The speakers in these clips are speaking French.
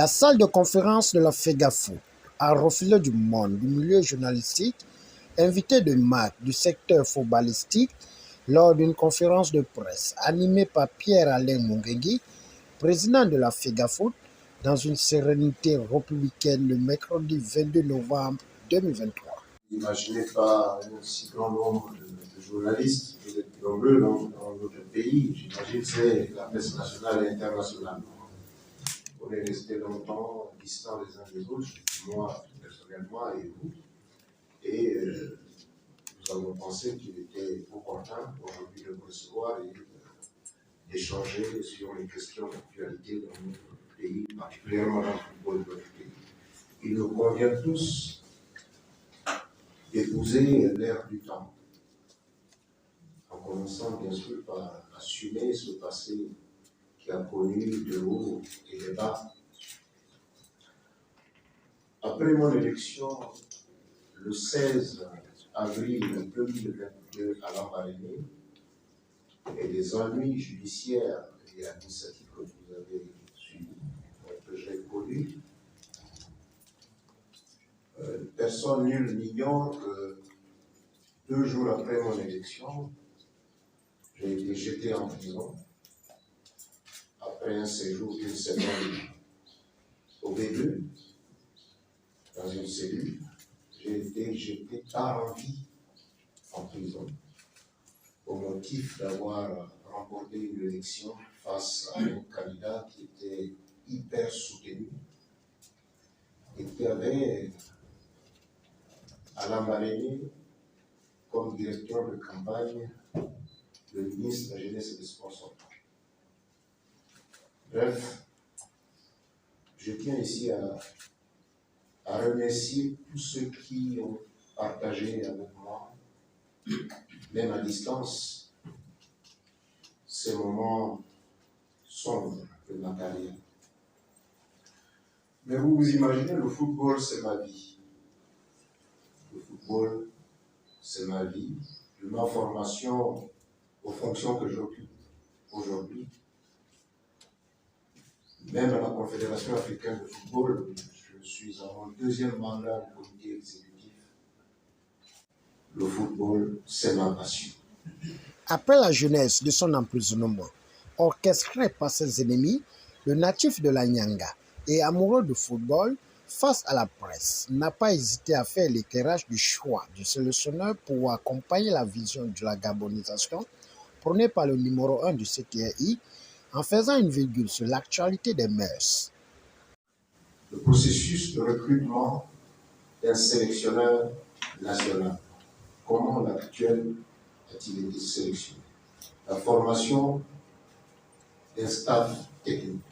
La salle de conférence de la FEGAFOOT a refusé du monde du milieu journalistique, invité de marque du secteur footballistique lors d'une conférence de presse animée par Pierre-Alain Mungengui, président de la FEGAFOOT, dans une sérénité républicaine le mercredi 22 novembre 2023. N'imaginez pas un aussi grand nombre de journalistes, vous êtes nombreux dans notre pays, j'imagine que c'est la presse nationale et internationale. On est resté longtemps distants les uns des autres, moi personnellement et vous, et nous avons pensé qu'il était opportun aujourd'hui de vous recevoir et d'échanger sur les questions d'actualité dans notre pays, particulièrement dans le football de notre pays. Il nous convient tous d'épouser l'ère du temps, en commençant bien sûr par assumer ce passé qui a connu de hauts et de bas. Après mon élection, le 16 avril 2022 à Lambaréné, et les ennuis judiciaires et administratifs que vous avez suivis, que j'ai connus, personne nul n'ignore que 2 jours après mon élection, j'ai été jeté en prison après un séjour d'une semaine au B2, dans une cellule. J'ai été jeté par envie en prison au motif d'avoir remporté une élection face à un candidat qui était hyper soutenu et qui avait à Lambaréné comme directeur de campagne le ministre de la Jeunesse et des Sports sortant. Bref, je tiens ici à remercier tous ceux qui ont partagé avec moi, même à distance, ces moments sombres de ma carrière. Mais vous vous imaginez, le football, c'est ma vie. Le football, c'est ma vie. De ma formation aux fonctions que j'occupe aujourd'hui. Même à la Confédération africaine de football, je suis en mon 2e mandat du comité exécutif. Le football, c'est ma passion. Après la jeunesse de son emprisonnement, orchestré par ses ennemis, le natif de la Nyanga et amoureux du football, face à la presse, n'a pas hésité à faire l'éclairage du choix du sélectionneur pour accompagner la vision de la gabonisation prônée par le numéro 1 du CTRI, en faisant une virgule sur l'actualité des mœurs. Le processus de recrutement d'un sélectionneur national. Comment l'actuel a-t-il été sélectionné? La formation d'un staff technique.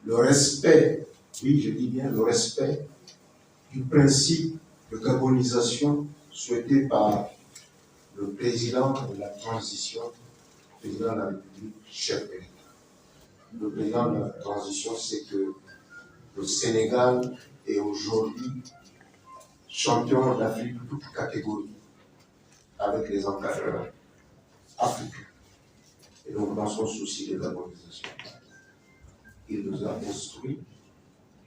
Le respect, oui je dis bien le respect du principe de gabonisation souhaité par le président de la transition, le président de la République, chef de l'État. Le président de la transition, c'est que le Sénégal est aujourd'hui champion d'Afrique de toutes catégories, avec les encadreurs africains. Et donc, dans son souci de gabonisation, il nous a instruit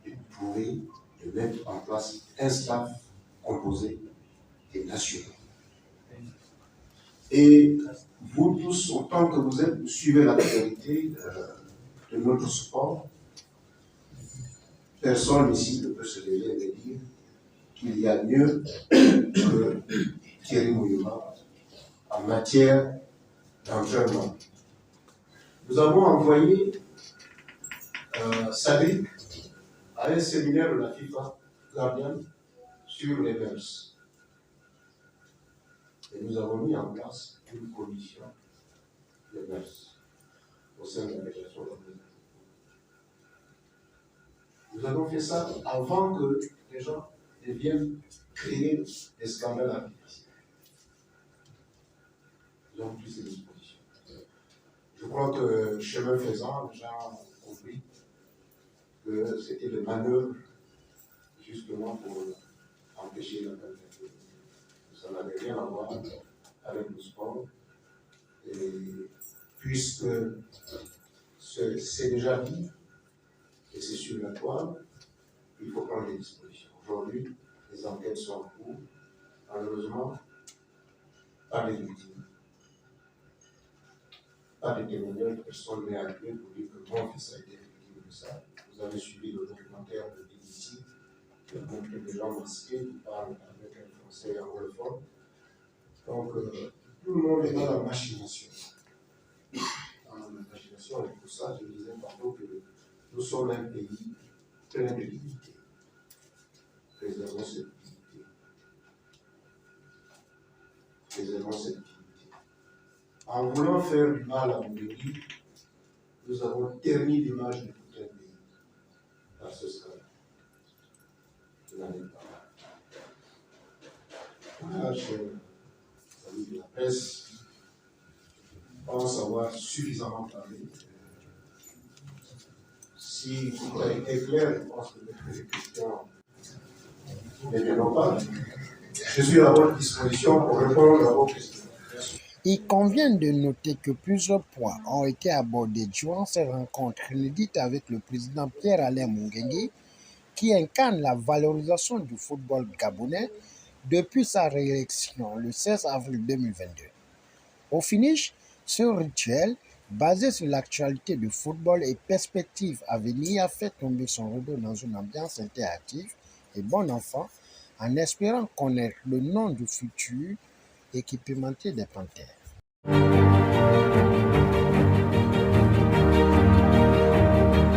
de trouver, de mettre en place un staff composé des nationaux. Et vous tous, autant que vous êtes, vous suivez l'actualité de notre sport. Personne ici ne peut se lever et dire qu'il y a mieux que Thierry Mouyouma en matière d'entraînement. Nous avons envoyé Sadik à un séminaire de la FIFA Guardian sur les mœurs. Et nous avons mis en place une commission des mœurs au sein de la fédération européenne. Nous avons fait ça avant que les gens ne viennent créer des scandales artificiels. Nous avons pris ces dispositions. Je crois que, chemin faisant, les gens ont compris que c'était des manœuvres justement pour empêcher la candidature. Ça n'avait rien à voir avec le sport. Et puisque c'est déjà dit, et c'est sur la toile, il faut prendre des dispositions. Aujourd'hui, les enquêtes sont en cours. Malheureusement, pas de victimes, pas de témoignages, personne n'est arrivé pour dire que mon fils a été victime de ça. Vous avez suivi le documentaire de BBC qui a montré des gens masqués qui parlent avec un français anglophone. Donc, tout le monde est dans la machination. Dans la machination, et pour ça, je disais tantôt que nous sommes un pays plein de dignité. Préservons cette dignité. Préservons cette dignité. En voulant faire du mal à mon pays, nous avons terni l'image de tout un pays. À ce stade, je n'en ai pas. Voilà, chers amis de la presse, je pense avoir suffisamment parlé. Si tout a été clair, je pense que les questions n'étaient pas. Je suis à votre disposition pour répondre à vos questions. Il convient de noter que plusieurs points ont été abordés durant ces rencontres inédites avec le président Pierre-Alain Mungenge, qui incarne la valorisation du football gabonais depuis sa réélection le 16 avril 2022. Au finish, ce rituel, basé sur l'actualité du football et perspectives à venir, a fait tomber son rideau dans une ambiance interactive et bon enfant, en espérant connaître le nom du futur équipementier des Panthères.